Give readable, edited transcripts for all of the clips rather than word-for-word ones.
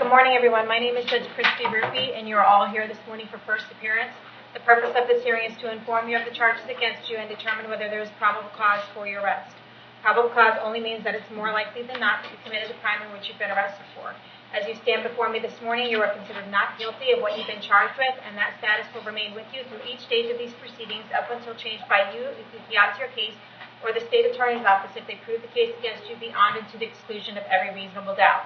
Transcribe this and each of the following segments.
Good morning, everyone. My name is Judge Christy Ruppe, and you are all here this morning for first appearance. The purpose of this hearing is to inform you of the charges against you and determine whether there is probable cause for your arrest. Probable cause only means that it's more likely than not that you committed the crime in which you've been arrested for. As you stand before me this morning, you are considered not guilty of what you've been charged with, and that status will remain with you through each stage of these proceedings up until changed by you if you fiance your case or the state attorney's office if they prove the case against you beyond and to the exclusion of every reasonable doubt.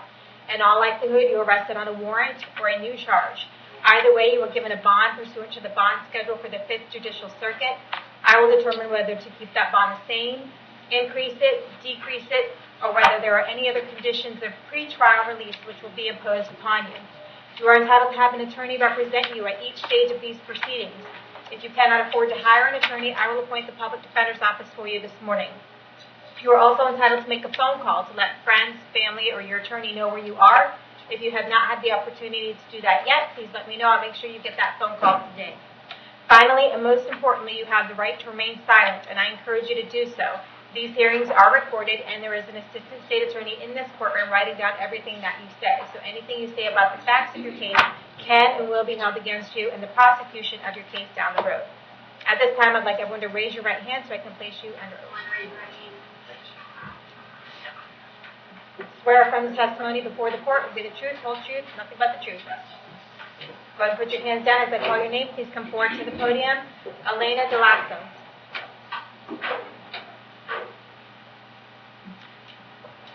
In all likelihood, you are arrested on a warrant or a new charge. Either way, you are given a bond pursuant to the bond schedule for the 5th Judicial Circuit. I will determine whether to keep that bond the same, increase it, decrease it, or whether there are any other conditions of pre-trial release which will be imposed upon you. You are entitled to have an attorney represent you at each stage of these proceedings. If you cannot afford to hire an attorney, I will appoint the Public Defender's Office for you this morning. You are also entitled to make a phone call to let friends, family, or your attorney know where you are. If you have not had the opportunity to do that yet, please let me know. I'll make sure you get that phone call today. Finally, and most importantly, you have the right to remain silent, and I encourage you to do so. These hearings are recorded, and there is an assistant state attorney in this courtroom writing down everything that you say. So anything you say about the facts of your case can and will be held against you in the prosecution of your case down the road. At this time, I'd like everyone to raise your right hand so I can place you under oath. Swear affirm the testimony before the court will be the truth, whole truth, nothing but the truth. Go ahead and put your hands down as I call your name. Please come forward to the podium. Elena DeLasso.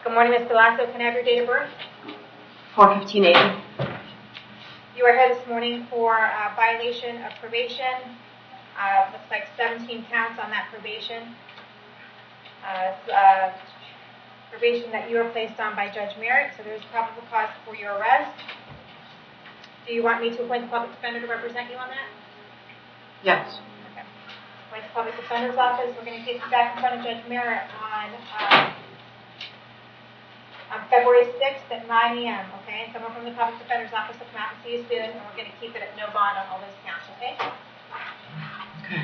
Good morning, Ms. DeLasso. Can I have your date of birth? 4/15/80. You are here this morning for violation of probation. Looks like 17 counts on that probation. Probation that you were placed on by Judge Merritt, so there's probable cause for your arrest. Do you want me to appoint the public defender to represent you on that? Yes. Okay. Appoint the public defender's office. We're going to take you back in front of Judge Merritt on February 6th at 9 a.m., okay? Someone from the public defender's office will come out and see you soon, and we're going to keep it at no bond on all those counts, okay? Okay.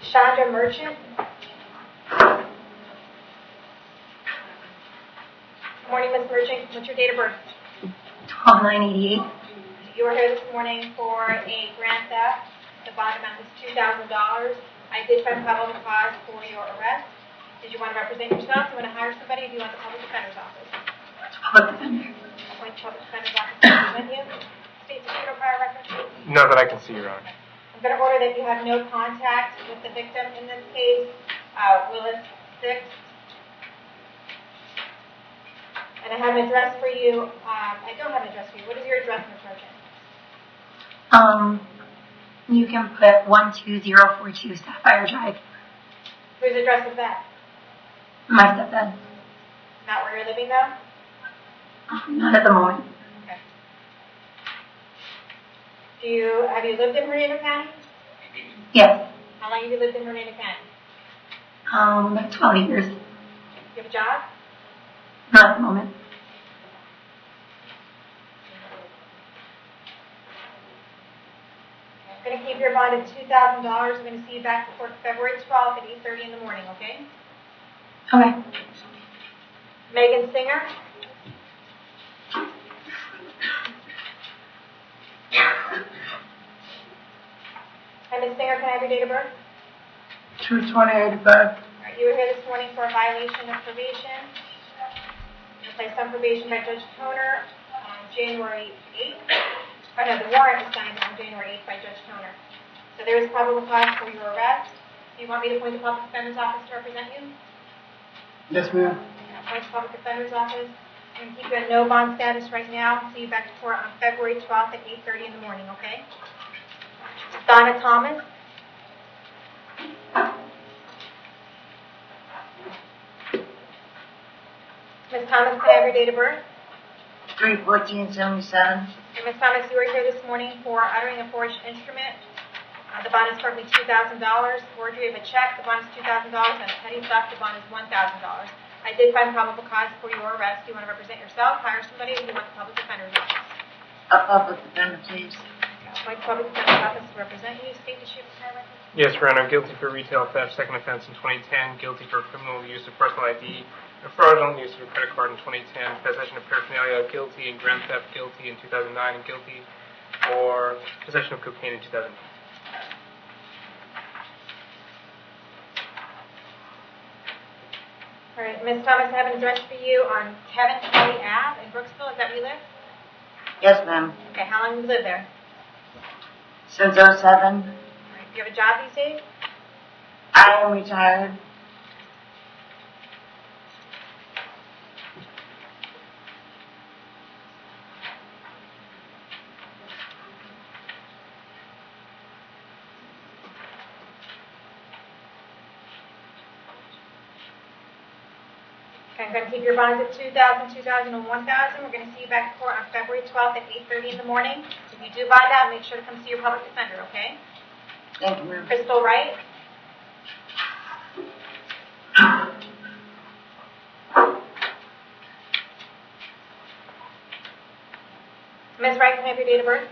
Chandra Merchant. Good morning, Ms. Merchant. What's your date of birth? 12/9/88. You were here this morning for a grand theft. The bond amount is $2,000. I did find probable cause for your arrest. Did you want to represent yourself? Do you want to hire somebody? Or do you want the public defender's office? Public defender. Appoint the public defender's office to represent you. State secret prior record? Not that I can see, Your Honor. I'm going to order that you have no contact with the victim in this case, Willis 6. And I have an address for you. I don't have an address for you. What is your address, Ms. Merchant? You can put 12042 Sapphire Drive. Whose address is that? My stepdad. Not where you're living, though? Not at the moment. Okay. Have you lived in Hernando County? Yes. How long have you lived in Hernando County? Like 12 years. You have a job? Not at the moment. I'm going to keep your bond at $2,000. I'm going to see you back before February 12th at 8:30 in the morning, okay? Okay. Megan Singer. Hi, Ms. Singer. Can I have your date of birth? 2/20/85. All right, you were here this morning for a violation of probation. You were placed on probation by Judge Toner on January 8th. Oh, no, the warrant was signed on January 8th by Judge Toner. So there is probable cause for your arrest. Do you want me to appoint the public defender's office to represent you? Yes, ma'am. Appoint the public defender's office. I'm going to keep you at no bond status right now. See you back to court on February 12th at 8:30 in the morning, okay? Donna Thomas. Ms. Thomas, can I have your date of birth? 3/14/77. And Ms. Thomas, you were here this morning for uttering a forged instrument. The bond is currently $2,000. Forgery of a check, the bond is $2,000. And a petty theft, the bond is $1,000. I did find probable cause for your arrest. Do you want to represent yourself, hire somebody, or do you want the public defender's office? A public defender, please. Appoint the public defender's office to represent you. State the ship prior record. Yes, Your Honor. Guilty for retail theft, second offense in 2010. Guilty for criminal use of personal ID A fraudulent use of a credit card in 2010, possession of paraphernalia, guilty, and grand theft, guilty in 2009, and guilty for possession of cocaine in 2010. All right, Ms. Thomas, I have an address for you on Kevin Kelly Ave in Brooksville. Is that where you live? Yes, ma'am. Okay, how long have you lived there? Since '07. All right, do you have a job these days? I am retired. Okay, I'm going to keep your bonds at $2,000, $2,000, and $1,000. We're going to see you back in court on February 12th at 8:30 in the morning. If you do bond out, make sure to come see your public defender, okay? Thank you, ma'am. Crystal Wright? Ms. Wright, can I have your date of birth?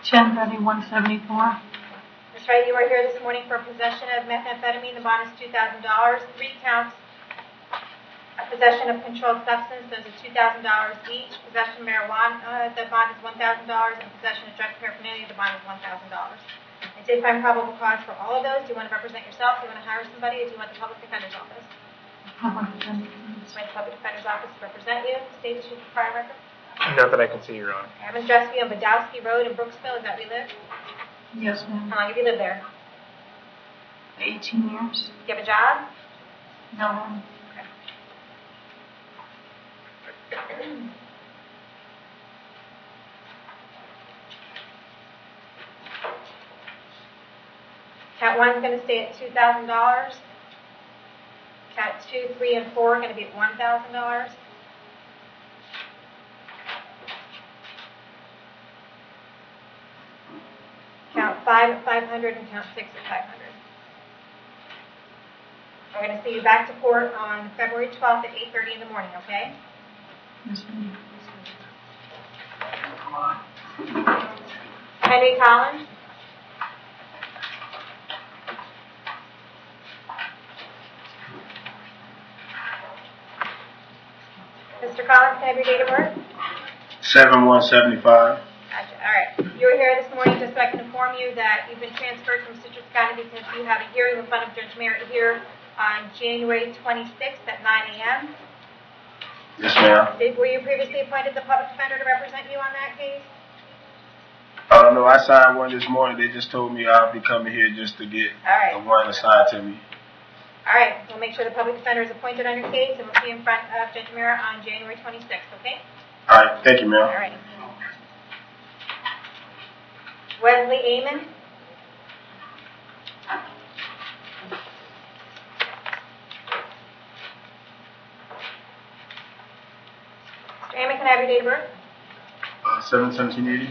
10/31/74. Ms. Wright, you are here this morning for possession of methamphetamine. The bond is $2,000. 3 counts. Possession of controlled substance, those are $2,000 each. Possession of marijuana, the bond is $1,000. And possession of drug paraphernalia, the bond is $1,000. I did find probable cause for all of those. Do you want to represent yourself? Do you want to hire somebody? Or do you want the public defender's office? Public defender. My public defender's office to represent you. State that you have a prior record. Not that I can see, Your Honor. I have an address for you on Badowski Road in Brooksville. Is that where you live? Yes, ma'am. How long have you lived there? 18 years. Do you have a job? No, ma'am. Count 1 is going to stay at $2,000. Count 2, 3, and 4 are going to be at $1,000. Count 5 at $500 and count 6 at $500. We're going to see you back to court on February 12th at 8:30 in the morning, okay? Yes, ma'am. Henry Collins? Mr. Collins, can I have your date of birth? 7/1/75. Gotcha. All right. You were here this morning just so I can inform you that you've been transferred from Citrus County because you have a hearing in front of Judge Merritt here on January 26th at 9 a.m. Yes, ma'am. Were you previously appointed the public defender to represent you on that case? No, I signed one this morning. They just told me I'll be coming here just to get the one assigned to me. All right. We'll make sure the public defender is appointed on your case, and we'll see you in front of Judge Merritt on January 26th, okay? All right. Thank you, ma'am. All right. Wesley Amon? Mr. Amon, can I have your date of birth? 7/17/80.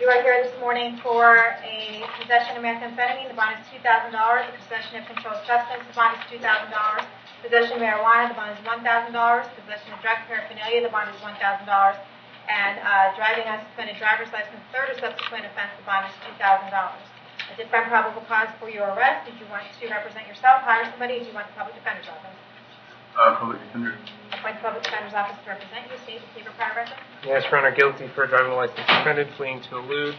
You are here this morning for a possession of methamphetamine. The bond is $2,000. The possession of controlled substance, the bond is $2,000. Possession of marijuana, the bond is $1,000. Possession of drug paraphernalia, the bond is $1,000. And driving unsuspended driver's license, third or subsequent offense, the bond is $2,000. I did find probable cause for your arrest. Did you want to represent yourself, hire somebody, or do you want the public defender's office? Public defender. Appoint the public defender's office to represent you. State the prior record. Yes, Your Honor, guilty for driving license suspended, fleeing to elude,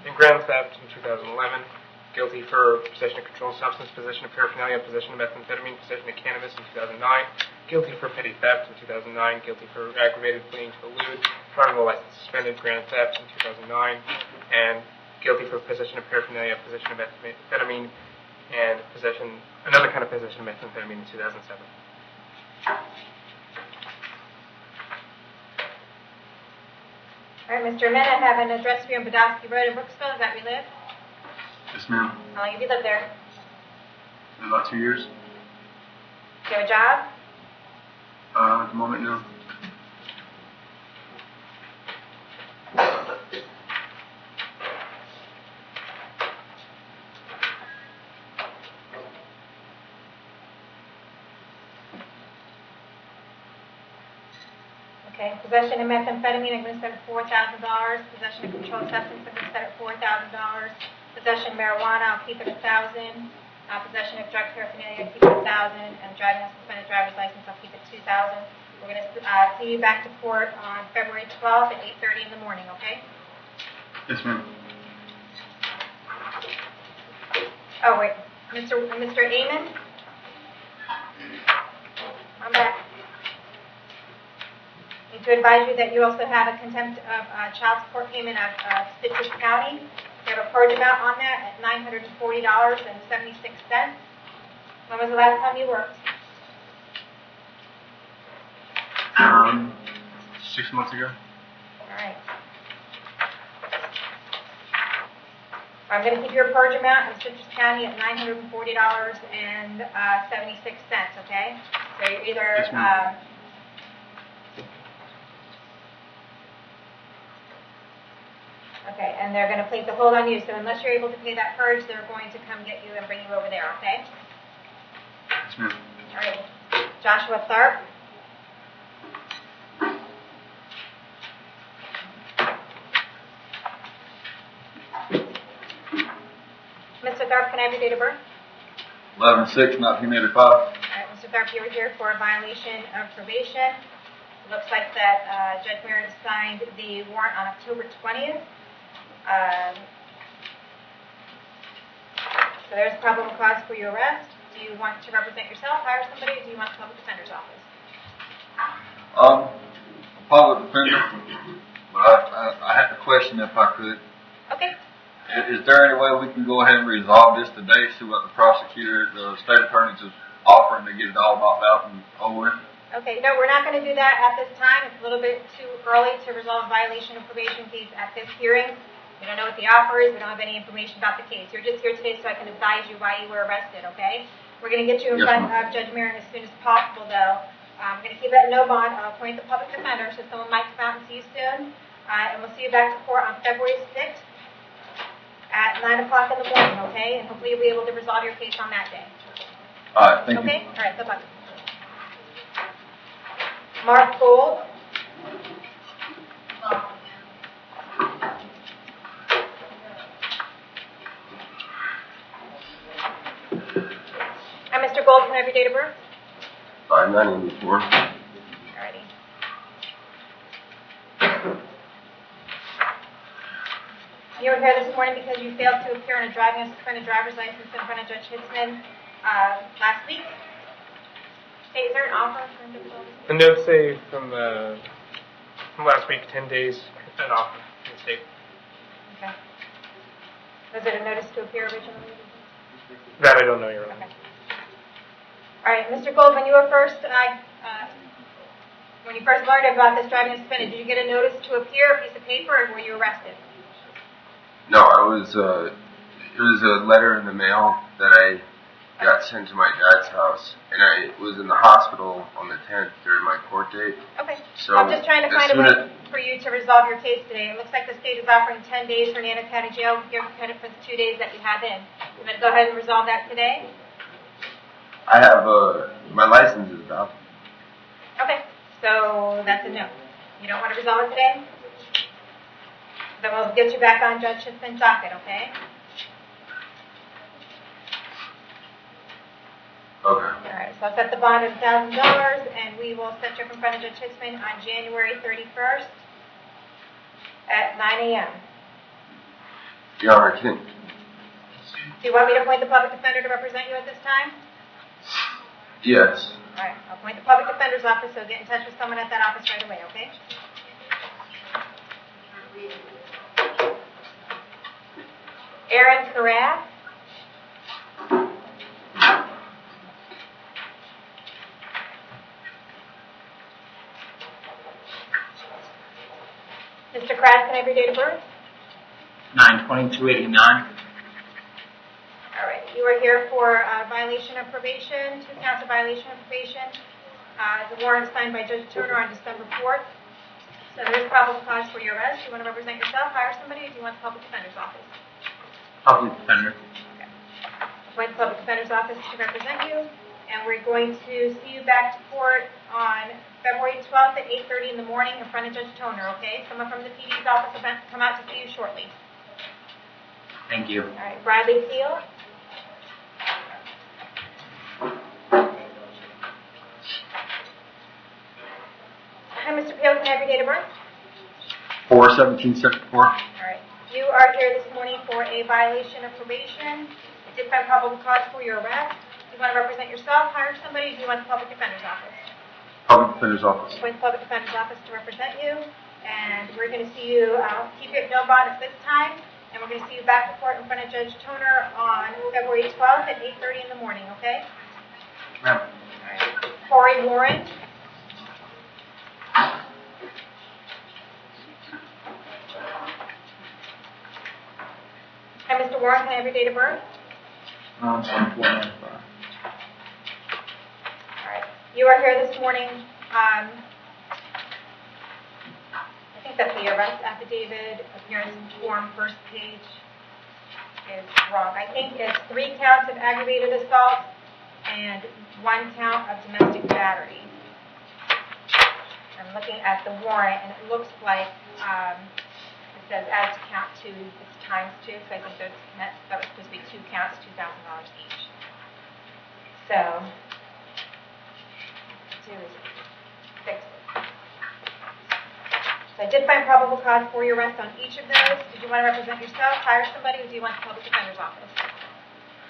and grand theft in 2011. Guilty for possession of controlled substance, possession of paraphernalia, possession of methamphetamine, possession of cannabis in 2009. Guilty for petty theft in 2009. Guilty for aggravated fleeing to elude, driving license suspended, grand theft in 2009. And guilty for possession of paraphernalia, possession of methamphetamine, and another kind of possession of methamphetamine in 2007. All right, Mr. Amon, I have an address for you on Badowski Road in Brooksville. Is that where you live? Yes, ma'am. How long have you lived there? About 2 years. Do you have a job? At the moment, no. Okay, possession of methamphetamine, I'm going to set at $4,000. Possession of controlled substance, I'm going to set at $4,000. Possession of marijuana, I'll keep it at $1,000. Possession of drug paraphernalia, keep it 1,000, and driving a suspended driver's license, I'll keep it 2,000. We're going to see you back to court on February 12th at 8:30 in the morning, okay? Yes, ma'am. Oh, wait. Mr. Amon? I'm back. I need to advise you that you also have a contempt of child support payment of Citrus County. You have a purge amount on that at $940.76. When was the last time you worked? 6 months ago. All right. I'm going to keep your purge amount of Citrus County at $940.76, okay? So you're either... Yes, ma'am. Okay, and they're going to place a hold on you, so unless you're able to pay that purge, they're going to come get you and bring you over there, okay? Yes, ma'am. All right. Joshua Tharp. Mr. Tharp, can I have your date of birth? 11/6/1985. All right, Mr. Tharp, you were here for a violation of probation. It looks like that Judge Merritt signed the warrant on October 20th. So there's probable cause for your arrest. Do you want to represent yourself, hire somebody, or do you want the public defender's office? Public defender. But I had a question if I could. Okay. Is there any way we can go ahead and resolve this today, see what the prosecutor, the state attorneys is offering to get it all knocked out and over with? Okay, no, we're not going to do that at this time. It's a little bit too early to resolve violation of probation case at this hearing. We don't know what the offer is. We don't have any information about the case. You're just here today so I can advise you why you were arrested, okay? We're going to get you in front of Judge Merritt as soon as possible, though. I'm going to keep that no bond. I'll appoint the public defender so someone might come out and see you soon. And we'll see you back to court on February 6th at 9 o'clock in the morning, okay? And hopefully you'll be able to resolve your case on that day. All right, thank you. Okay? All right, bye-bye. Mark Gold. And Mr. Gold, can I have your date of birth? 5/9/84. Alrighty. You were here this morning because you failed to appear on a driving and suspended driver's license in front of Judge Hitzman last week. Hey, is there an offer for him to resolve this? The notes say from last week, 10 days, an offer from the state. Okay. Was it a notice to appear originally? That I don't know, Your Honor. Okay. All right, Mr. Gold, when you were first, when you first learned about this driving suspended, did you get a notice to appear, a piece of paper, or were you arrested? No, I was. It was a letter in the mail that I got sent to my dad's house, and I was in the hospital on the 10th during my court date. Okay. So I'm just trying to find a as soon way for you to resolve your case today. It looks like the state is offering 10 days for Nana County Jail here credit for the 2 days that you have in. You want to go ahead and resolve that today? I have my license is valid. Okay. So that's a no. You don't want to resolve it today? Then we'll get you back on Judge Hitzman's docket, okay? Okay. All right, so I'll set the bond at $1,000, and we will set you up in front of Judge Hitzman on January 31st at 9 a.m. Your Honor, Do you want me to appoint the public defender to represent you at this time? yes. All right, I'll appoint the public defender's office, so get in touch with someone at that office right away, okay? Aaron Caraff. Mr. Craft, can I have your date of birth? 9/22/89. All right, you are here for violation of probation, 2 counts of violation of probation. The warrant signed by Judge Turner on December 4th. So there is probable cause for your arrest. You want to represent yourself, hire somebody, or do you want the public defender's office? Public defender. Okay. Appoint the public defender's office to represent you, and we're going to see you back to court on February 12th at 8:30 in the morning in front of Judge Toner, okay? Someone from the PD's office will come out to see you shortly. Thank you. All right, Bradley Steele. Hi, Mr. Peel, can I have your date of birth? 4/17/64. All right. You are here this morning for a violation of probation. I did find probable cause for your arrest. Do you want to represent yourself, hire somebody, or do you want the public defender's office? Public Defender's Office. Appoint the public defender's office to represent you. And we're going to see you, keep it no bond at this time. And we're going to see you back to court in front of Judge Toner on February 12th at 8:30 in the morning, okay? Ma'am. All right. Corey Warren. Hi, Mr. Warren, can I have your date of birth? 2495. All right. You are here this morning. I think that the arrest affidavit appearance form first page is wrong. I think it's 3 counts of aggravated assault and 1 count of domestic battery. I'm looking at the warrant, and it looks like it says as to count 2, it's times 2, so I think that was supposed to be 2 counts, $2,000 each. So, do is fix it. So I did find probable cause for your arrest on each of those. Did you want to represent yourself, hire somebody, or do you want the public defender's office?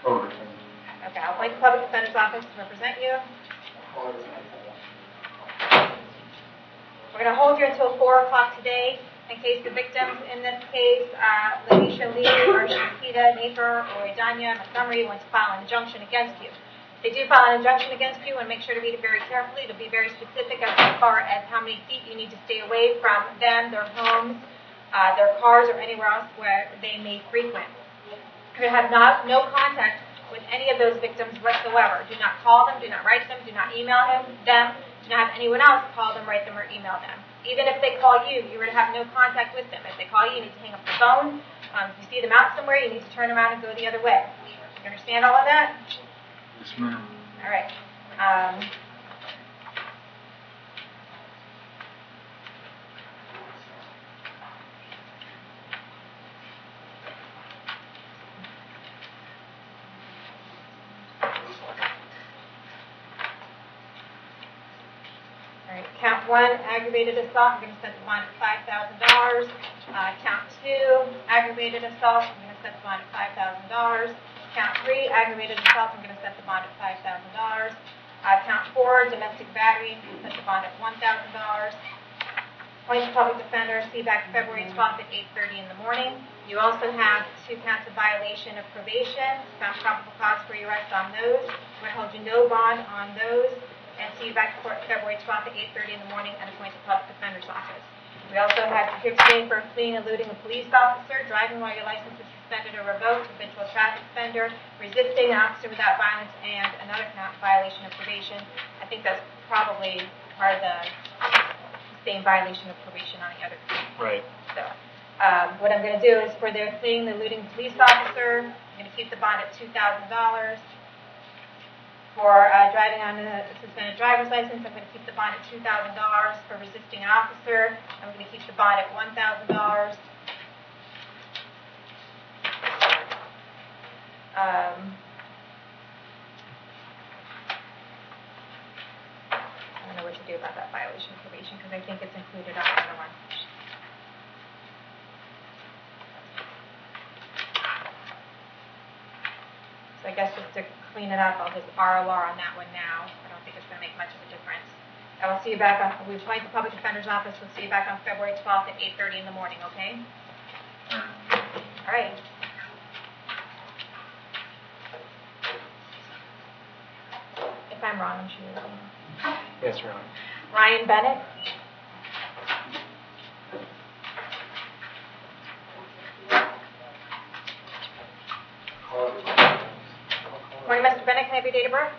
Public Okay, I'll appoint the public defender's office to represent you. We're going to hold you until 4 o'clock today in case the victims in this case, Lanisha Lee or Shakita Naper or Idanya Montgomery, want to file an injunction against you. If they do file an injunction against you, and make sure to read it very carefully. It'll be very specific as far as how many feet you need to stay away from them, their homes, their cars, or anywhere else where they may frequent. You're going to have no contact with any of those victims whatsoever. Do not call them, do not write them, do not email them, do not have anyone else call them, write them, or email them. Even if they call you, you're going to have no contact with them. If they call you, you need to hang up the phone. If you see them out somewhere, you need to turn around and go the other way. You understand all of that? Yes, ma'am. All right. All right. Count 1, aggravated assault. I'm going to set the bond at $5,000. Count 2, aggravated assault. I'm going to set the bond at $5,000. Count 3, aggravated assault. I'm going to set the bond at $5,000. Count 4, domestic battery. I'm going to set the bond at $1,000. Appoint the public defender. See you back February 12th at 8:30 in the morning. You also have 2 counts of violation of probation. Found probable cause for your arrest on those. We're going to hold you no bond on those. And see you back to court February 12th at 8:30 in the morning and appoint the public defender's office. We also have you here today for fleeing and eluding a police officer, driving while your license is suspended or revoked, habitual traffic offender, resisting an officer without violence, and another count violation of probation. I think that's probably part of the same violation of probation on the other count. Right. So, what I'm going to do is for their fleeing and eluding police officer, I'm going to keep the bond at $2,000. For driving on a suspended driver's license, I'm going to keep the bond at $2,000. For resisting an officer, I'm going to keep the bond at $1,000. I don't know what to do about that violation of probation because I think it's included on the other one. So I guess just to clean it up, I'll just ROR on that one now. I don't think it's going to make much of a difference. I will see you back on, we appoint the public defender's office. We'll see you back on February 12th at 8:30 in the morning, okay? All right. If I'm wrong, I'm sure you'll let me know. Yes, Your Honor. Ryan Bennett. Morning, Mr. Bennett. Can I have your date of birth?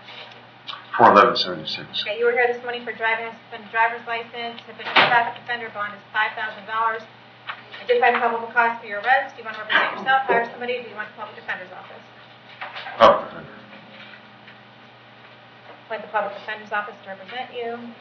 4/11/76. Okay, you were here this morning for driving a suspended driver's license. Habitual traffic offender bond is $5,000. I did find probable cause for your arrest. Do you want to represent yourself, hire somebody, or do you want the public defender's office? Public defender. Appoint the public defender's office to represent you.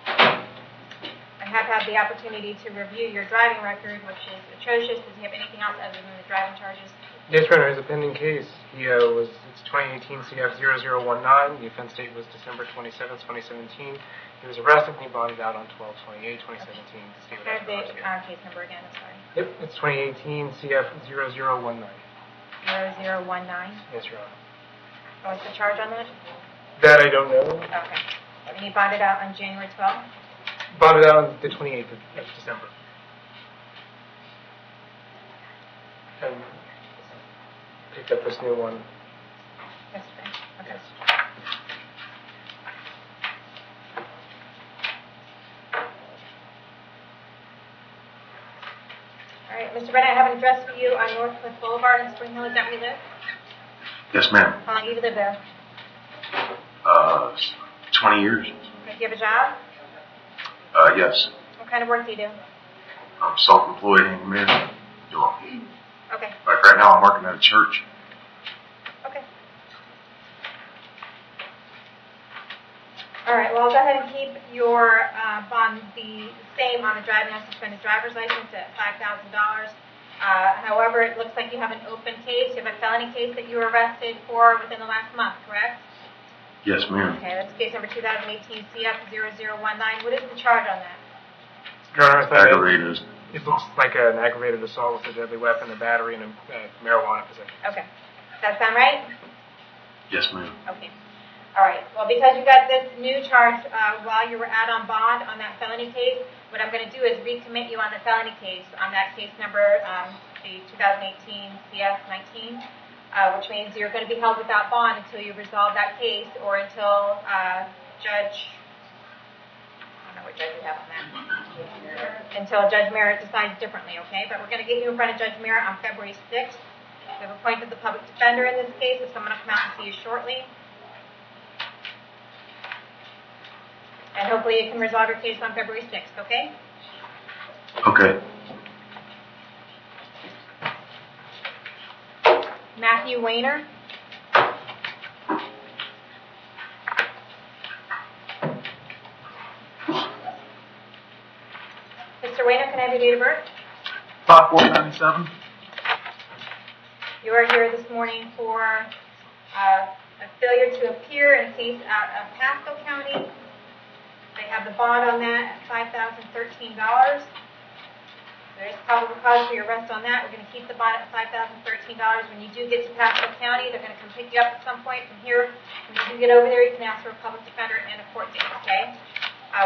I have had the opportunity to review your driving record, which is atrocious. Does he have anything else other than the driving charges? Yes, Your Honor, it's a pending case. It's 2018 CF 0019. The offense date was December 27th, 2017. He was arrested and he bonded out on 12/28/2017. Can I have the case number again? I'm sorry. Yep, it's 2018 CF 0019. 0019. Yes, Your Honor. What's the charge on that? That I don't know. Okay. And he bonded out on January 12th? Bonded out on the 28th of December. And picked up this new one. Yesterday. Okay. Yes. All right, Mr. Bennett, I have an address for you on North Cliff Boulevard in Spring Hill. Is that where you live? Yes, ma'am. How long have you lived there? 20 years. Do you have a job? Yes. What kind of work do you do? I'm self-employed handyman. Okay. Like right now, I'm working at a church. Okay. All right, well, I'll go ahead and keep your bond the same on the driving unsuspended driver's license at $5,000. However, it looks like you have an open case. You have a felony case that you were arrested for within the last month, correct? Yes, ma'am. Okay, that's case number 2018 CF 0019. What is the charge on that? Your Honor, Aggravated. it looks like an aggravated assault with a deadly weapon, a battery, and a marijuana possession. Okay. Does that sound right? Yes, ma'am. Okay. All right. Well, because you got this new charge while you were out on bond on that felony case, what I'm going to do is recommit you on the felony case on that case number, the 2018 CF 19, which means you're going to be held without bond until you resolve that case or until Judge, I don't know what judge you have on that, until Judge Merritt decides differently, okay? But we're going to get you in front of Judge Merritt on February 6th. We have appointed the public defender in this case, so someone will come out and see you shortly. And hopefully you can resolve your case on February 6th, okay? Okay. Matthew Weiner. Mr. Weiner, can I have your date of birth? 5/4/97. You are here this morning for a failure to appear in a case out of Pasco County. They have the bond on that at $5,013. There is probable cause for your arrest on that. We're going to keep the bond at $5,013. When you do get to Pasco County, they're going to come pick you up at some point from here. When you do get over there, you can ask for a public defender and a court date, okay?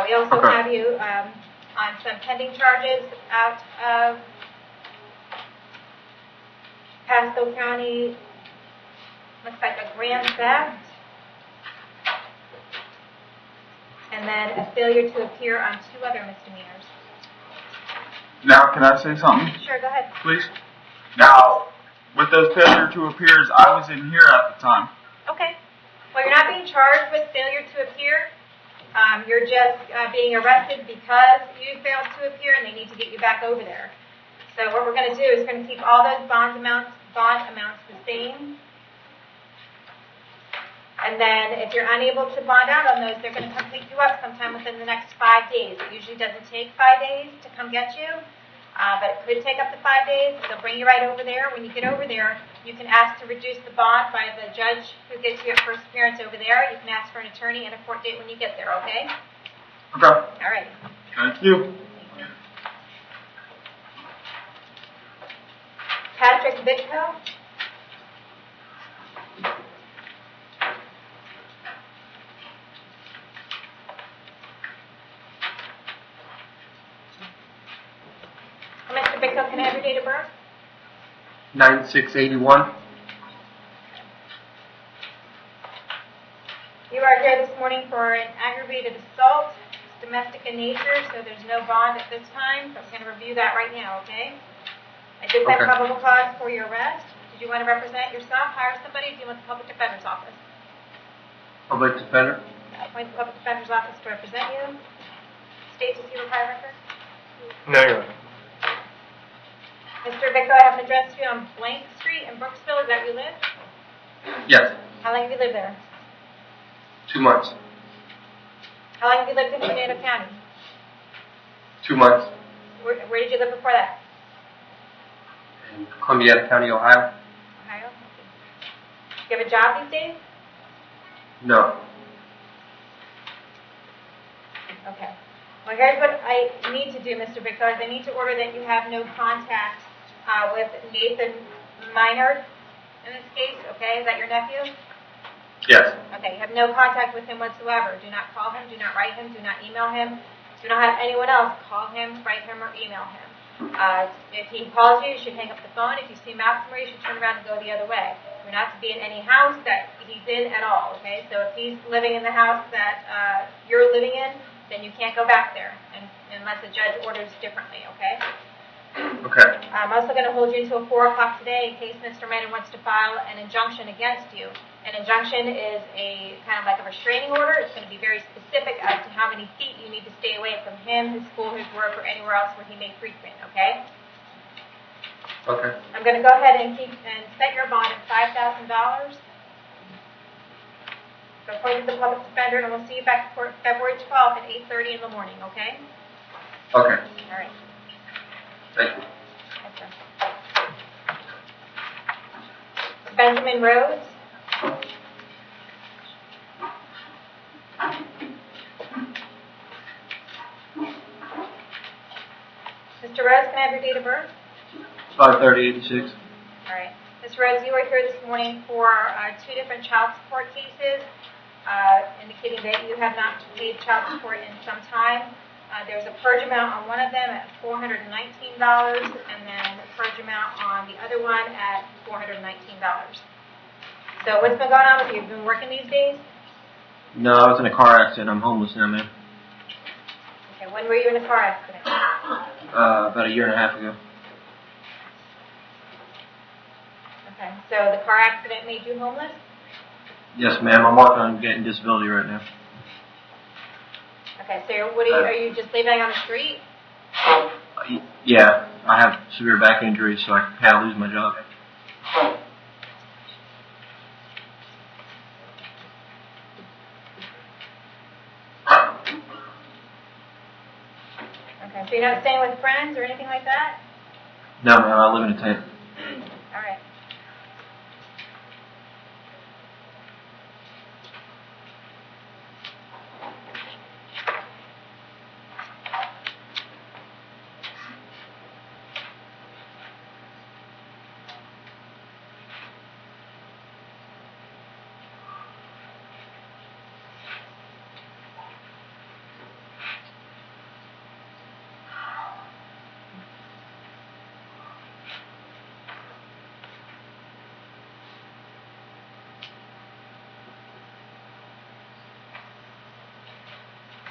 We also have you on some pending charges out of Pasco County. Looks like a grand theft. And then a failure to appear on 2 other misdemeanors. Now, can I say something, Sure, go ahead. please? Now, with those failure to appears, I was in here at the time. Okay. Well, you're not being charged with failure to appear. You're just being arrested because you failed to appear and they need to get you back over there. So what we're going to do is we're going to keep all those bond amounts the same. And then if you're unable to bond out on those, they're going to come pick you up sometime within the next 5 days. It usually doesn't take 5 days to come get you, but it could take up to 5 days. They'll bring you right over there. When you get over there, you can ask to reduce the bond by the judge who gets you at first appearance over there. You can ask for an attorney and a court date when you get there, okay? Okay. All right. Thank you. Patrick Bitko. Mr. Bitko, can I have your date of birth? 9681. You are here this morning for an aggravated assault. It's domestic in nature, so there's no bond at this time, but we're going to review that right now, okay? I did find Okay. probable cause for your arrest. Did you want to represent yourself, hire somebody, or do you want the public defender's office? Public defender. Appoint the public defender's office to represent you. State to see your prior record. No, Your Honor. Mr. Vicko, I have an address for you on Blank Street in Brooksville. Is that where you live? Yes. How long have you lived there? 2 months. How long have you lived in Fernando County? 2 months. Where did you live before that? In Columbiana County, Ohio. Ohio? Do you have a job these days? No. Okay. Well, here's what I need to do, Mr. Victor. I need to order that you have no contact with Nathan Minard in this case, okay? Is that your nephew? Yes. Okay, you have no contact with him whatsoever. Do not call him, do not write him, do not email him. Do not have anyone else call him, write him, or email him. If he calls you, you should hang up the phone. If you see him out somewhere, you should turn around and go the other way. You're not to be in any house that he's in at all, okay? So if he's living in the house that you're living in, then you can't go back there unless the judge orders differently, okay? Okay. I'm also going to hold you until 4 o'clock today in case Mr. Minard wants to file an injunction against you. An injunction is a kind of like a restraining order. It's going to be very specific as to how many feet you need to stay away from him, his school, his work, or anywhere else where he may frequent, okay? Okay. I'm going to go ahead and set your bond at $5,000. So appoint the public defender, and we'll see you back February 12th at 8:30 in the morning, okay? Okay. All right. Thank you. Okay. Benjamin Rhodes. Mr. Rhodes, can I have your date of birth? 5/30/86. All right. Ms. Rhodes, you are here this morning for 2 different child support cases, indicating that you have not paid child support in some time. There's a purge amount on one of them at $419, and then a purge amount on the other one at $419. So what's been going on with you? Have you been working these days? No, I was in a car accident. I'm homeless now, ma'am. Okay, when were you in a car accident? About 1.5 years ago. Okay, so the car accident made you homeless? Yes, ma'am. I'm working on getting disability right now. Okay, so what are you just living on the street? Yeah, I have severe back injury, so I had to lose my job. Okay, so you're not staying with friends or anything like that? No, ma'am. I live in a tent. All right.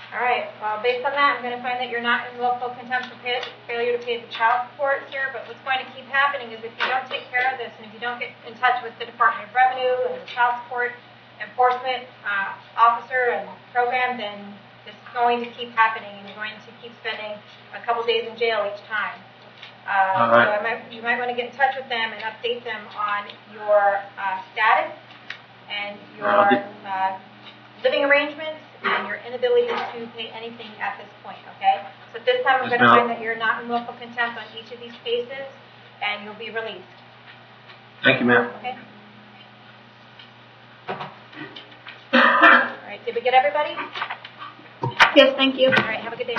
All right, well, based on that, I'm going to find that you're not in willful contempt for failure to pay the child support here, but what's going to keep happening is if you don't take care of this and if you don't get in touch with the Department of Revenue and the child support enforcement officer and program, then this is going to keep happening and you're going to keep spending a couple days in jail each time. All right. So you might want to get in touch with them and update them on your status and your living arrangements and your inability to pay anything at this point, okay? So at this time, I'm going to find that you're not in willful contempt on each of these cases, and you'll be released. Thank you, ma'am. Okay? All right, did we get everybody? Yes, thank you. All right, have a good day.